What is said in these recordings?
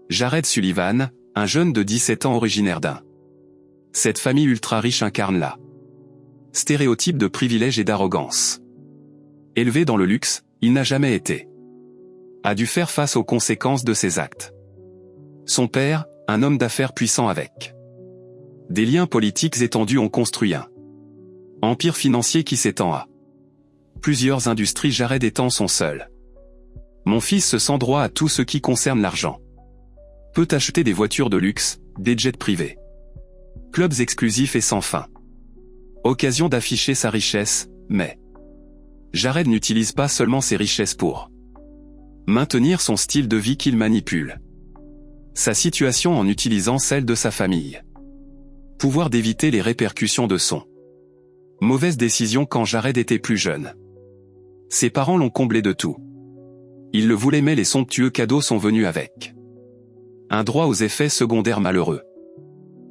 Jared Sullivan, un jeune de 17 ans originaire d'un. Cette famille ultra-riche incarne la stéréotype de privilège et d'arrogance. Élevé dans le luxe, il n'a jamais été. A dû faire face aux conséquences de ses actes. Son père, un homme d'affaires puissant avec des liens politiques étendus, ont construit un empire financier qui s'étend à plusieurs industries, Jared étant son seul. Mon fils se sent droit à tout ce qui concerne l'argent. Peut acheter des voitures de luxe, des jets privés, clubs exclusifs et sans fin. Occasion d'afficher sa richesse, mais Jared n'utilise pas seulement ses richesses pour maintenir son style de vie qu'il manipule sa situation en utilisant celle de sa famille. Pouvoir d'éviter les répercussions de son mauvaise décision quand Jared était plus jeune. Ses parents l'ont comblé de tout. Ils le voulaient, mais les somptueux cadeaux sont venus avec un droit aux effets secondaires malheureux.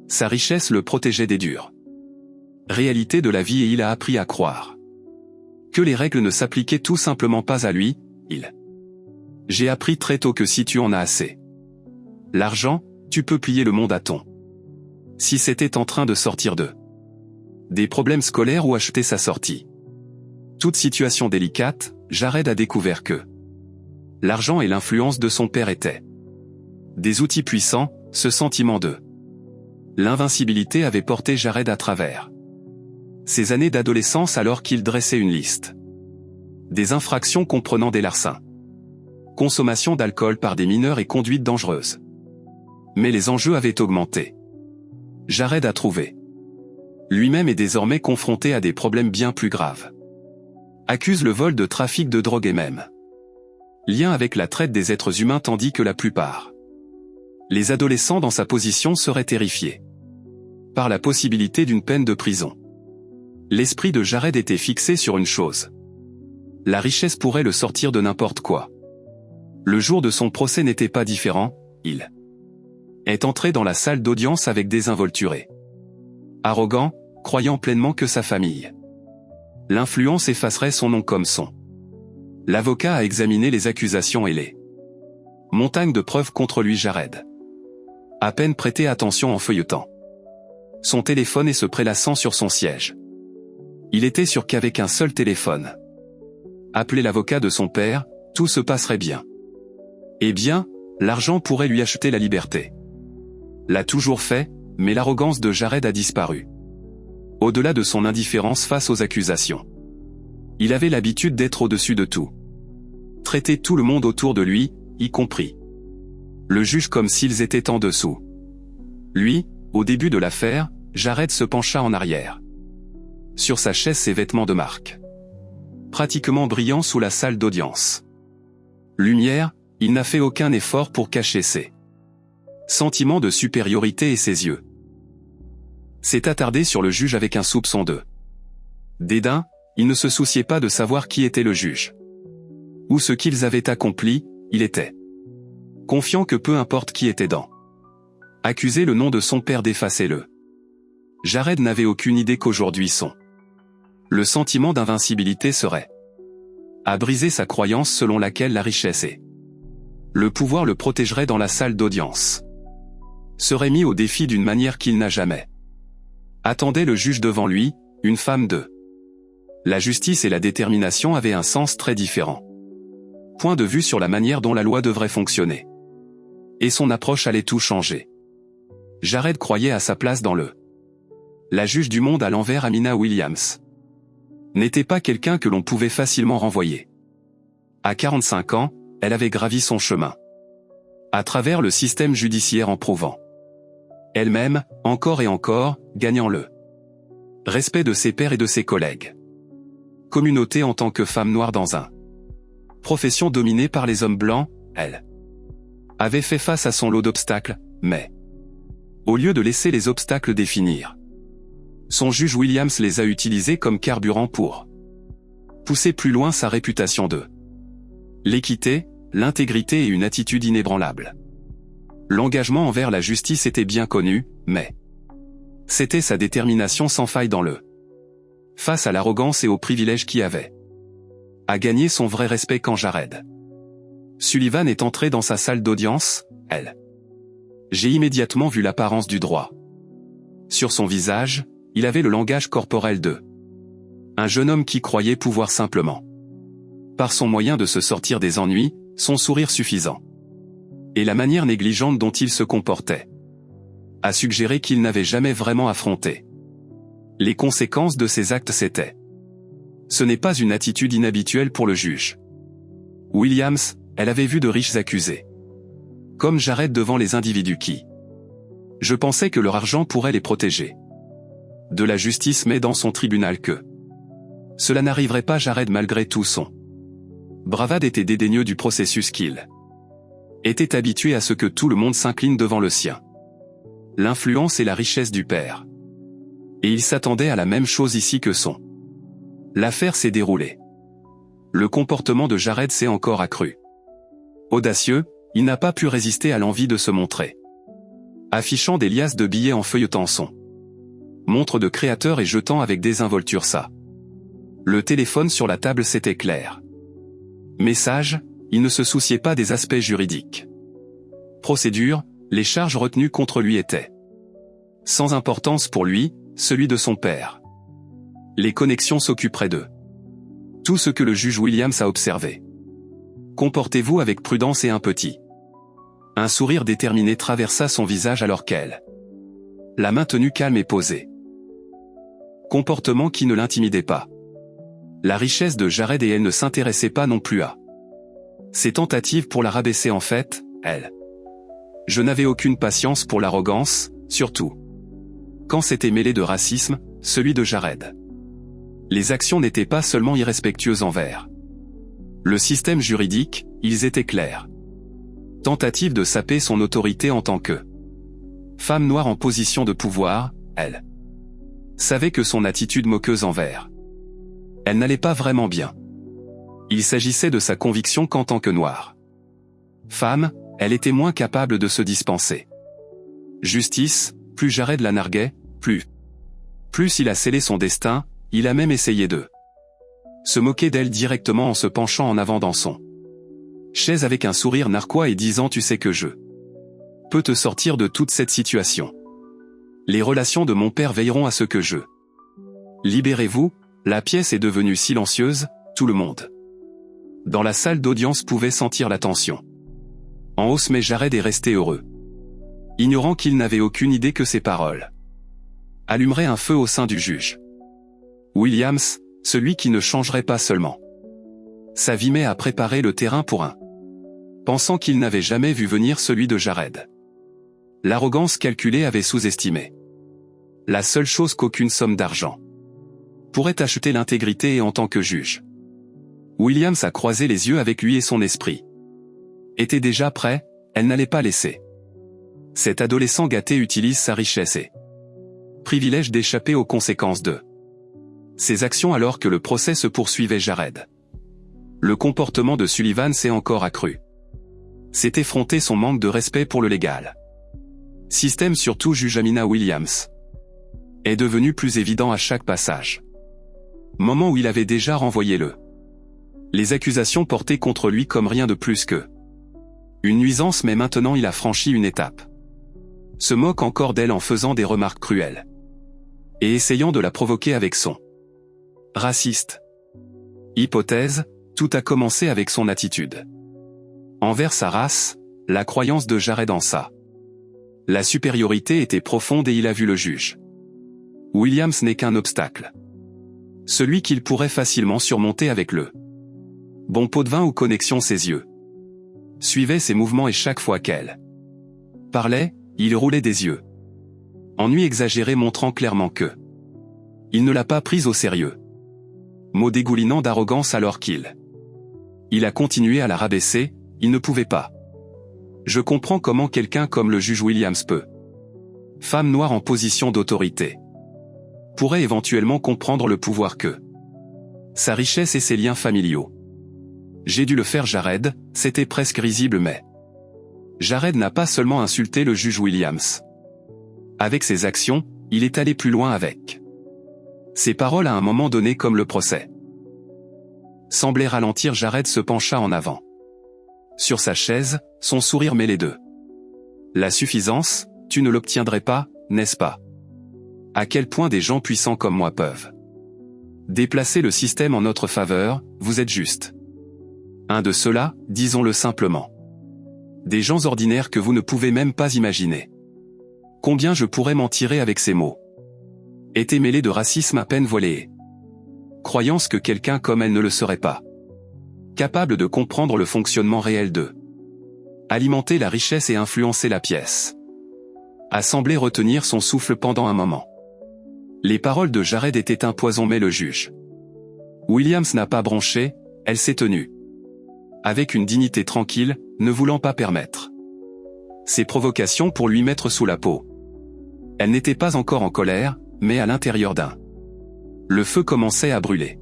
Sa richesse le protégeait des dures réalités de la vie, et il a appris à croire que les règles ne s'appliquaient tout simplement pas à lui. J'ai appris très tôt que si tu en as assez l'argent, tu peux plier le monde à ton. Si c'était en train de sortir de des problèmes scolaires ou acheter sa sortie. Toute situation délicate, Jared a découvert que l'argent et l'influence de son père étaient des outils puissants. Ce sentiment de l'invincibilité avait porté Jared à travers ses années d'adolescence, alors qu'il dressait une liste des infractions comprenant des larcins, consommation d'alcool par des mineurs et conduite dangereuse. Mais les enjeux avaient augmenté. Jared a trouvé lui-même est désormais confronté à des problèmes bien plus graves. Accuse le vol de trafic de drogue et même lien avec la traite des êtres humains, tandis que la plupart les adolescents dans sa position seraient terrifiés par la possibilité d'une peine de prison. L'esprit de Jared était fixé sur une chose. La richesse pourrait le sortir de n'importe quoi. Le jour de son procès n'était pas différent. Il est entré dans la salle d'audience avec désinvolturé, arrogant, croyant pleinement que sa famille, l'influence effacerait son nom comme son. L'avocat a examiné les accusations et les montagnes de preuves contre lui. Jared à peine prêté attention en feuilletant son téléphone et se prélassant sur son siège. Il était sûr qu'avec un seul téléphone, appelé l'avocat de son père, tout se passerait bien. Eh bien, l'argent pourrait lui acheter la liberté. L'a toujours fait, mais l'arrogance de Jared a disparu. Au-delà de son indifférence face aux accusations, il avait l'habitude d'être au-dessus de tout. Traiter tout le monde autour de lui, y compris le juge, comme s'ils étaient en dessous. Lui, au début de l'affaire, Jared se pencha en arrière. Sur sa chaise, ses vêtements de marque, pratiquement brillants sous la salle d'audience. Lumière, il n'a fait aucun effort pour cacher ses sentiments de supériorité et ses yeux s'est attardé sur le juge avec un soupçon de dédain. Il ne se souciait pas de savoir qui était le juge ou ce qu'ils avaient accompli. Il était confiant que peu importe qui était dans accuser le nom de son père d'effacer le. Jared n'avait aucune idée qu'aujourd'hui le sentiment d'invincibilité serait à briser sa croyance selon laquelle la richesse et le pouvoir le protégeraient dans la salle d'audience. Serait mis au défi d'une manière qu'il n'a jamais. Attendait le juge devant lui, une femme de la justice et la détermination avaient un sens très différent. Point de vue sur la manière dont la loi devrait fonctionner. Et son approche allait tout changer. Jared croyait à sa place dans le. La juge du monde à l'envers, Amina Williams, n'était pas quelqu'un que l'on pouvait facilement renvoyer. À 45 ans, elle avait gravi son chemin à travers le système judiciaire en prouvant elle-même, encore et encore, gagnant le respect de ses pairs et de ses collègues. Communauté en tant que femme noire dans un profession dominée par les hommes blancs, elle avait fait face à son lot d'obstacles, mais au lieu de laisser les obstacles définir, son juge Williams les a utilisés comme carburant pour pousser plus loin sa réputation de l'équité, l'intégrité et une attitude inébranlable. L'engagement envers la justice était bien connu, mais c'était sa détermination sans faille dans le face à l'arrogance et aux privilèges qui avait à gagner son vrai respect. Quand Jared Sullivan est entré dans sa salle d'audience, elle J'ai immédiatement vu l'apparence du droit. Sur son visage, il avait le langage corporel de un jeune homme qui croyait pouvoir simplement, par son moyen de se sortir des ennuis, son sourire suffisant, et la manière négligente dont il se comportait, a suggéré qu'il n'avait jamais vraiment affronté les conséquences de ses actes. Ce n'est pas une attitude inhabituelle pour le juge Williams. Elle avait vu de riches accusés, comme Jared, devant les individus qui, je pensais que leur argent pourrait les protéger de la justice, mais dans son tribunal que cela n'arriverait pas. Jared, malgré tout son bravade, était dédaigneux du processus qu'il était habitué à ce que tout le monde s'incline devant le sien. L'influence et la richesse du père. Et il s'attendait à la même chose ici que son. L'affaire s'est déroulée. Le comportement de Jared s'est encore accru. Audacieux, il n'a pas pu résister à l'envie de se montrer, affichant des liasses de billets en feuilletant son montre de créateur et jetant avec désinvolture ça. Le téléphone sur la table, c'était clair. Message, il ne se souciait pas des aspects juridiques. Procédure, les charges retenues contre lui étaient sans importance pour lui, celui de son père. Les connexions s'occuperaient d'eux. Tout ce que le juge Williams a observé. Comportez-vous avec prudence et un sourire déterminé traversa son visage alors qu'elle la main tenue calme et posée. Comportement qui ne l'intimidait pas. La richesse de Jared, et elle ne s'intéressait pas non plus à ses tentatives pour la rabaisser. En fait, je n'avais aucune patience pour l'arrogance, surtout quand c'était mêlé de racisme, celui de Jared. Les actions n'étaient pas seulement irrespectueuses envers le système juridique, ils étaient clairs. Tentative de saper son autorité en tant que femme noire en position de pouvoir. Elle savait que son attitude moqueuse envers elle n'allait pas vraiment bien. Il s'agissait de sa conviction qu'en tant que noire femme, elle était moins capable de se dispenser justice. Plus Jared la narguait, plus il a scellé son destin. Il a même essayé de se moquer d'elle directement en se penchant en avant dans son chaise avec un sourire narquois et disant: tu sais que je peux te sortir de toute cette situation. Les relations de mon père veilleront à ce que je libérez-vous. La pièce est devenue silencieuse, tout le monde dans la salle d'audience pouvait sentir la tension en hausse, mais Jared est resté heureux, ignorant qu'il n'avait aucune idée que ses paroles allumeraient un feu au sein du juge Williams, celui qui ne changerait pas seulement sa vie mais a préparé le terrain pour pensant qu'il n'avait jamais vu venir celui de Jared. L'arrogance calculée avait sous-estimé la seule chose qu'aucune somme d'argent pourrait acheter: l'intégrité. Et en tant que juge, Williams a croisé les yeux avec lui et son esprit était déjà prêt. Elle n'allait pas laisser cet adolescent gâté utilise sa richesse et privilège d'échapper aux conséquences de ses actions alors que le procès se poursuivait. Jared. Le comportement de Sullivan s'est encore accru. C'est effronter son manque de respect pour le légal système, surtout juge Amina Williams, est devenu plus évident à chaque passage. Moment où il avait déjà renvoyé les accusations portées contre lui comme rien de plus que une nuisance, mais maintenant il a franchi une étape. Se moque encore d'elle en faisant des remarques cruelles et essayant de la provoquer avec son raciste. Hypothèse, tout a commencé avec son attitude envers sa race, la croyance de Jared en ça. La supériorité était profonde et il a vu le juge Williams n'est qu'un obstacle. Celui qu'il pourrait facilement surmonter avec le bon pot de vin ou connexion. Ses yeux suivaient ses mouvements et chaque fois qu'elle parlait, il roulait des yeux. Ennui exagéré montrant clairement que il ne l'a pas prise au sérieux. Mot dégoulinant d'arrogance alors qu'il a continué à la rabaisser. Il ne pouvait pas. Je comprends comment quelqu'un comme le juge Williams peut, femme noire en position d'autorité, pourrait éventuellement comprendre le pouvoir que sa richesse et ses liens familiaux. J'ai dû le faire. Jared, c'était presque risible, mais Jared n'a pas seulement insulté le juge Williams. Avec ses actions, il est allé plus loin avec ses paroles à un moment donné, comme le procès semblait ralentir. Jared se pencha en avant sur sa chaise, son sourire mêlé de La suffisance, tu ne l'obtiendrais pas, n'est-ce pas? À quel point des gens puissants comme moi peuvent déplacer le système en notre faveur, vous êtes juste un de ceux-là, disons-le simplement. Des gens ordinaires que vous ne pouvez même pas imaginer. Combien je pourrais m'en tirer avec ces mots? Était mêlé de racisme à peine voilé. Croyance que quelqu'un comme elle ne le serait pas. Capable de comprendre le fonctionnement réel d'eux. Alimenter la richesse et influencer la pièce. A semblé retenir son souffle pendant un moment. Les paroles de Jared étaient un poison mais le juge. Williams n'a pas bronché, elle s'est tenue. Avec une dignité tranquille, ne voulant pas permettre ses provocations pour lui mettre sous la peau. Elle n'était pas encore en colère, mais à l'intérieur d'un. Le feu commençait à brûler.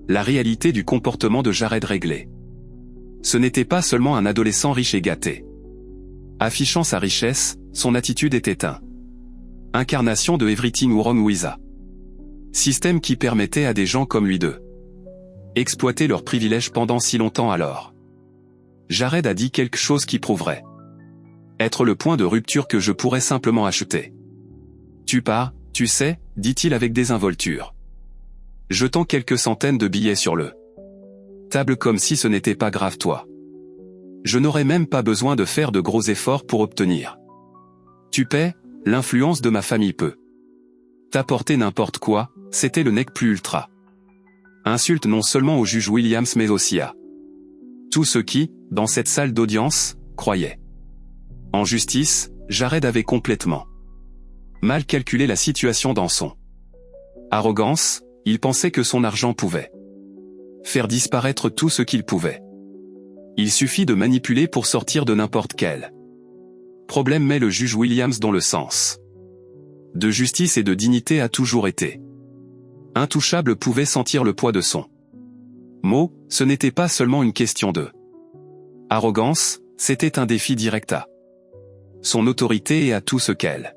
La réalité du comportement de Jared réglé. Ce n'était pas seulement un adolescent riche et gâté. Affichant sa richesse, son attitude était incarnation de Everything Wrong with a système qui permettait à des gens comme lui de exploiter leurs privilèges pendant si longtemps alors. Jared a dit quelque chose qui prouverait être le point de rupture que je pourrais simplement acheter. Tu pars, tu sais, dit-il avec désinvolture. Jetant quelques centaines de billets sur le table comme si ce n'était pas grave toi. Je n'aurais même pas besoin de faire de gros efforts pour obtenir. Tu paies, l'influence de ma famille peut t'apporter n'importe quoi, c'était le nec plus ultra. Insulte non seulement au juge Williams mais aussi à tous ceux qui, dans cette salle d'audience, croyaient. En justice, Jared avait complètement mal calculé la situation dans son arrogance, il pensait que son argent pouvait faire disparaître tout ce qu'il pouvait. Il suffit de manipuler pour sortir de n'importe quel problème mais le juge Williams dont le sens de justice et de dignité a toujours été intouchable pouvait sentir le poids de son mot, ce n'était pas seulement une question de arrogance, c'était un défi direct à son autorité et à tout ce qu'elle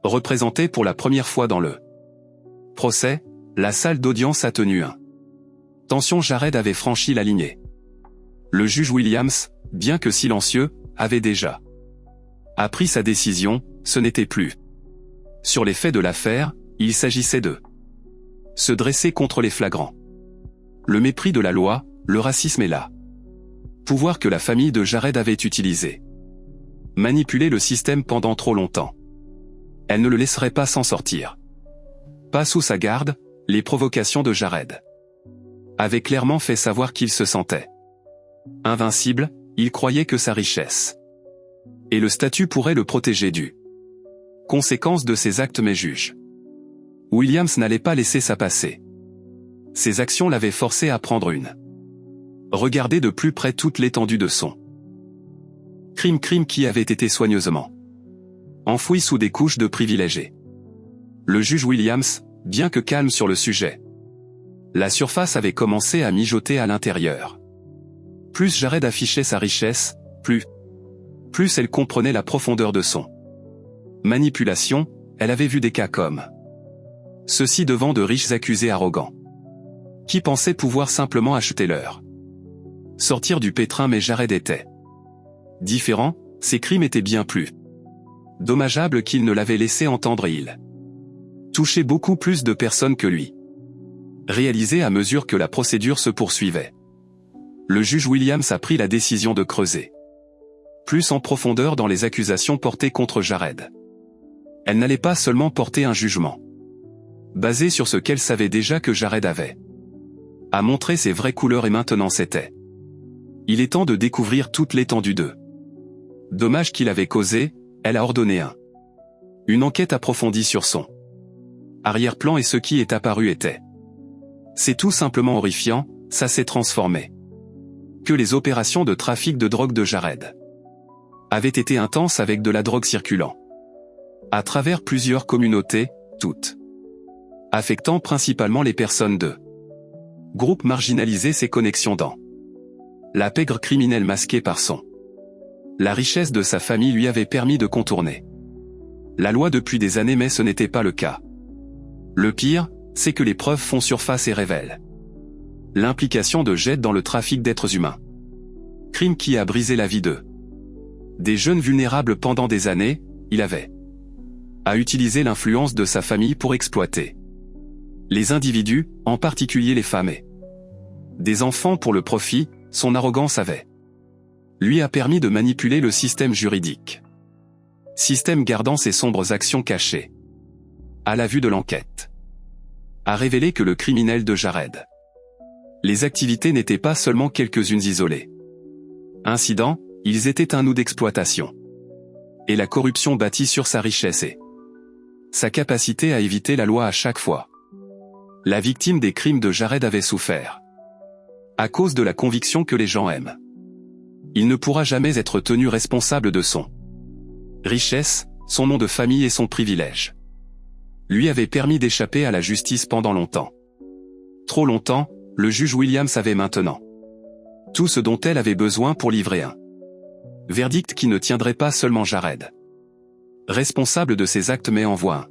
représentait pour la première fois dans le procès, la salle d'audience a tenu un tension. Jared avait franchi la lignée. Le juge Williams, bien que silencieux, avait déjà pris sa décision, ce n'était plus sur les faits de l'affaire, il s'agissait de se dresser contre les flagrants. Le mépris de la loi, le racisme et la pouvoir que la famille de Jared avait utilisé. Manipuler le système pendant trop longtemps. Elle ne le laisserait pas s'en sortir. Pas sous sa garde, les provocations de Jared avaient clairement fait savoir qu'il se sentait invincible, il croyait que sa richesse et le statut pourraient le protéger du conséquences de ses actes mais juge Williams n'allait pas laisser ça passer. Ses actions l'avaient forcé à prendre une. Regarder de plus près toute l'étendue de son crime qui avait été soigneusement enfoui sous des couches de privilégiés. Le juge Williams, bien que calme sur le sujet, la surface avait commencé à mijoter à l'intérieur. Plus Jared affichait sa richesse, plus elle comprenait la profondeur de son manipulation, elle avait vu des cas comme ceux-ci devant de riches accusés arrogants, qui pensaient pouvoir simplement acheter leur sortir du pétrin mais Jared était différent, ses crimes étaient bien plus dommageables qu'il ne l'avait laissé entendre il touchait beaucoup plus de personnes que lui. Réalisé à mesure que la procédure se poursuivait. Le juge Williams a pris la décision de creuser plus en profondeur dans les accusations portées contre Jared. Elle n'allait pas seulement porter un jugement basé sur ce qu'elle savait déjà que Jared avait à montrer ses vraies couleurs et maintenant c'était il est temps de découvrir toute l'étendue de dommages qu'il avait causé. Elle a ordonné une enquête approfondie sur son arrière-plan et ce qui est apparu était c'est tout simplement horrifiant, ça s'est transformé. Que les opérations de trafic de drogue de Jared avaient été intenses avec de la drogue circulant à travers plusieurs communautés, toutes affectant principalement les personnes de groupes marginalisés. Ses connexions dans la pègre criminelle masquée par la richesse de sa famille lui avait permis de contourner la loi depuis des années mais ce n'était pas le cas. Le pire, c'est que les preuves font surface et révèlent l'implication de Jed dans le trafic d'êtres humains. Crime qui a brisé la vie de Des jeunes vulnérables pendant des années, il avait à utiliser l'influence de sa famille pour exploiter les individus, en particulier les femmes et des enfants pour le profit. Son arrogance lui a permis de manipuler le système juridique. Système gardant ses sombres actions cachées. À la vue de l'enquête, a révélé que le criminel de Jared. Les activités n'étaient pas seulement quelques-unes isolées. Incidents, ils étaient un ou d'exploitation. Et la corruption bâtie sur sa richesse et sa capacité à éviter la loi à chaque fois. La victime des crimes de Jared avait souffert. À cause de la conviction que les gens aiment. Il ne pourra jamais être tenu responsable de son richesse, son nom de famille et son privilège. Lui avait permis d'échapper à la justice pendant longtemps. Trop longtemps, le juge Williams savait maintenant tout ce dont elle avait besoin pour livrer un verdict qui ne tiendrait pas seulement Jared responsable de ses actes mais envoie un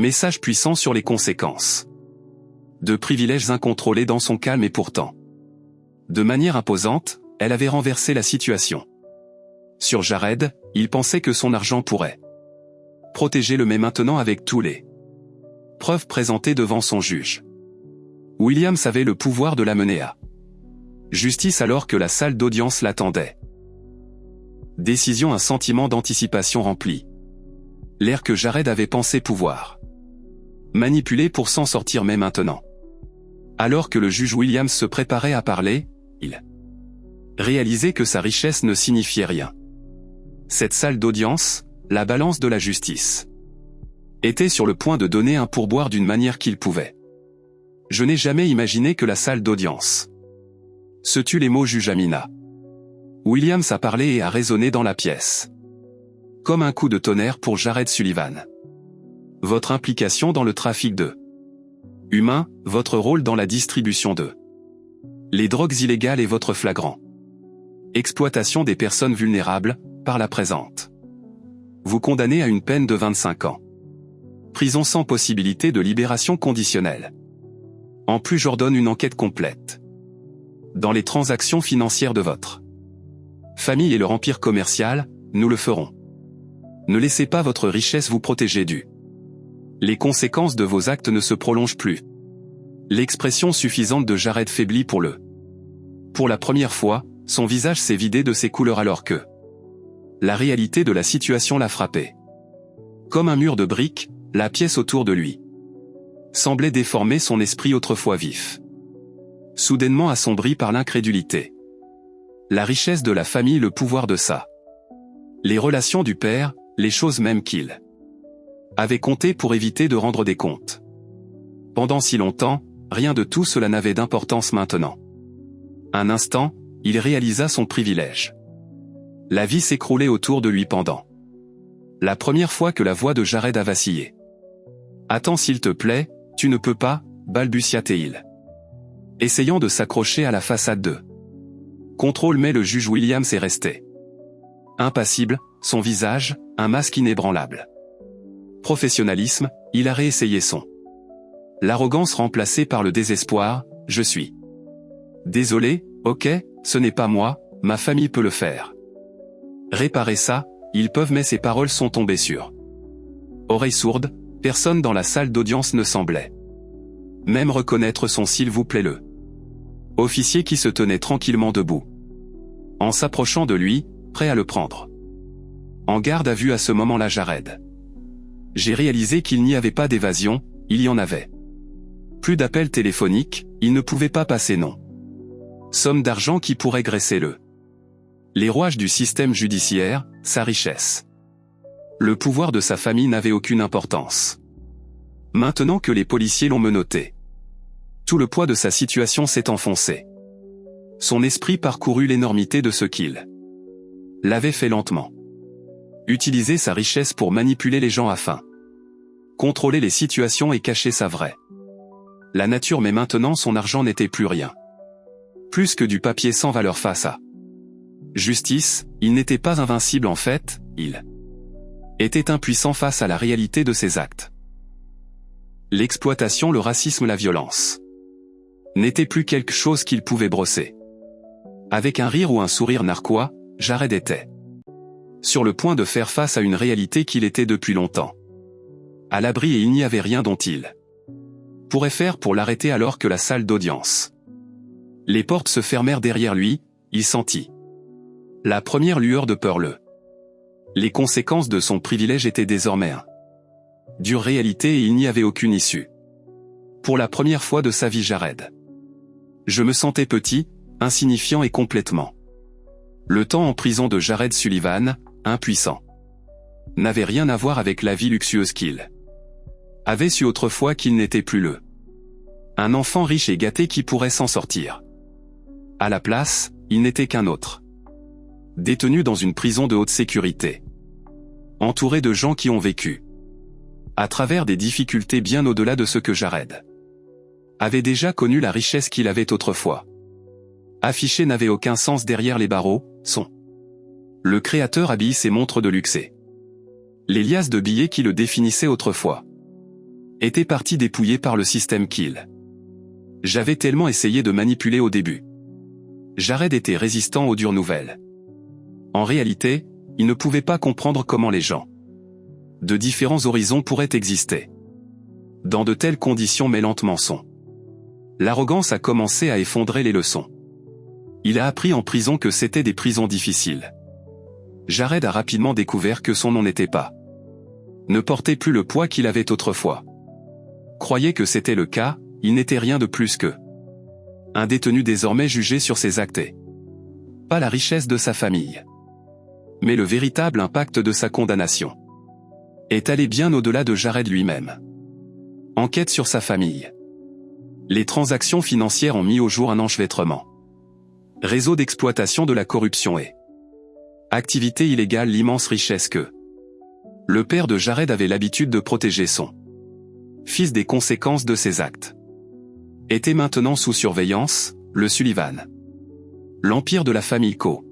message puissant sur les conséquences de privilèges incontrôlés dans son calme et pourtant. De manière imposante, elle avait renversé la situation. Sur Jared, il pensait que son argent pourrait protéger le mais maintenant avec tous les preuves présentées devant son juge. Williams avait le pouvoir de la mener à justice alors que la salle d'audience l'attendait. Décision. Un sentiment d'anticipation remplit l'air que Jared avait pensé pouvoir manipuler pour s'en sortir mais maintenant. Alors que le juge Williams se préparait à parler, il réalisait que sa richesse ne signifiait rien. Cette salle d'audience, la balance de la justice, était sur le point de donner un pourboire d'une manière qu'il pouvait. Je n'ai jamais imaginé que la salle d'audience se tue. Les mots juge Amina. Williams a parlé et a résonné dans la pièce. Comme un coup de tonnerre pour Jared Sullivan. Votre implication dans le trafic de humains, votre rôle dans la distribution de les drogues illégales et votre flagrant exploitation des personnes vulnérables, par la présente. Vous condamnez à une peine de 25 ans. Prison sans possibilité de libération conditionnelle. En plus, j'ordonne une enquête complète dans les transactions financières de votre famille et leur empire commercial. Nous le ferons. Ne laissez pas votre richesse vous protéger du les conséquences de vos actes ne se prolongent plus. L'expression suffisante de Jared faiblit pour la première fois, son visage s'est vidé de ses couleurs alors que la réalité de la situation l'a frappé. Comme un mur de briques, la pièce autour de lui semblait déformer son esprit autrefois vif. Soudainement assombri par l'incrédulité. La richesse de la famille, le pouvoir de ça. Les relations du père, les choses même qu'il avait compté pour éviter de rendre des comptes. Pendant si longtemps, rien de tout cela n'avait d'importance maintenant. Un instant, il réalisa son privilège. La vie s'écroulait autour de lui pendant la première fois que la voix de Jared a vacillé. Attends s'il te plaît, tu ne peux pas, balbutia-t-il. Essayant de s'accrocher à la façade de contrôle mais le juge Williams est resté impassible, son visage, un masque inébranlable. Professionnalisme, il a réessayé son l'arrogance remplacée par le désespoir. Je suis désolé, ok, ce n'est pas moi, ma famille peut le faire. Réparer ça, ils peuvent mais ses paroles sont tombées sur oreilles sourdes, personne dans la salle d'audience ne semblait même reconnaître son s'il vous plaît le officier qui se tenait tranquillement debout. En s'approchant de lui, prêt à le prendre en garde à vue à ce moment-là Jared. J'ai réalisé qu'il n'y avait pas d'évasion, il y en avait. Plus d'appels téléphoniques, il ne pouvait pas passer non. Somme d'argent qui pourrait graisser les rouages du système judiciaire, sa richesse. Le pouvoir de sa famille n'avait aucune importance. Maintenant que les policiers l'ont menotté, tout le poids de sa situation s'est enfoncé. Son esprit parcourut l'énormité de ce qu'il l'avait fait lentement. Utiliser sa richesse pour manipuler les gens afin contrôler les situations et cacher sa vraie la nature mais maintenant son argent n'était plus rien. Plus que du papier sans valeur face à justice, il n'était pas invincible en fait, il était impuissant face à la réalité de ses actes. L'exploitation, le racisme, la violence n'était plus quelque chose qu'il pouvait brosser. Avec un rire ou un sourire narquois, Jared était sur le point de faire face à une réalité qu'il était depuis longtemps à l'abri, et il n'y avait rien dont il pourrait faire pour l'arrêter alors que la salle d'audience. Les portes se fermèrent derrière lui, il sentit la première lueur de peur. Les conséquences de son privilège étaient désormais dure réalité et il n'y avait aucune issue. Pour la première fois de sa vie, Jared. Je me sentais petit, insignifiant et complètement. Le temps en prison de Jared Sullivan, impuissant, n'avait rien à voir avec la vie luxueuse qu'il avait su autrefois qu'il n'était plus un enfant riche et gâté qui pourrait s'en sortir. À la place, il n'était qu'un autre. Détenu dans une prison de haute sécurité. Entouré de gens qui ont vécu à travers des difficultés bien au-delà de ce que Jared avait déjà connu. La richesse qu'il avait autrefois affichée n'avait aucun sens derrière les barreaux. Le créateur habille ses montres de luxe. Les liasses de billets qui le définissaient autrefois étaient parties dépouillées par le système qu'il j'avais tellement essayé de manipuler au début. Jared était résistant aux dures nouvelles. En réalité, il ne pouvait pas comprendre comment les gens de différents horizons pourraient exister dans de telles conditions. Mais lentement l'arrogance a commencé à effondrer les leçons. Il a appris en prison que c'était des prisons difficiles. Jared a rapidement découvert que son nom n'était pas, ne portait plus le poids qu'il avait autrefois. Croyait que c'était le cas, il n'était rien de plus que un détenu désormais jugé sur ses actes et pas la richesse de sa famille. Mais le véritable impact de sa condamnation est allé bien au-delà de Jared lui-même. Enquête sur sa famille. Les transactions financières ont mis au jour un enchevêtrement. Réseau d'exploitation de la corruption et activité illégale. L'immense richesse que le père de Jared avait l'habitude de protéger son fils des conséquences de ses actes était maintenant sous surveillance. Le Sullivan, l'empire de la famille Co.